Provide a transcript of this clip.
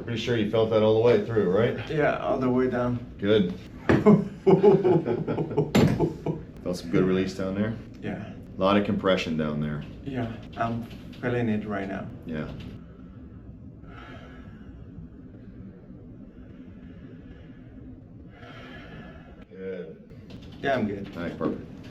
Pretty sure you felt that all the way through, right? Yeah, all the way down. Good. Felt some good release down there? Yeah. A lot of compression down there. Yeah, I'm feeling it right now. Yeah. Good. Yeah, I'm good. All right, perfect.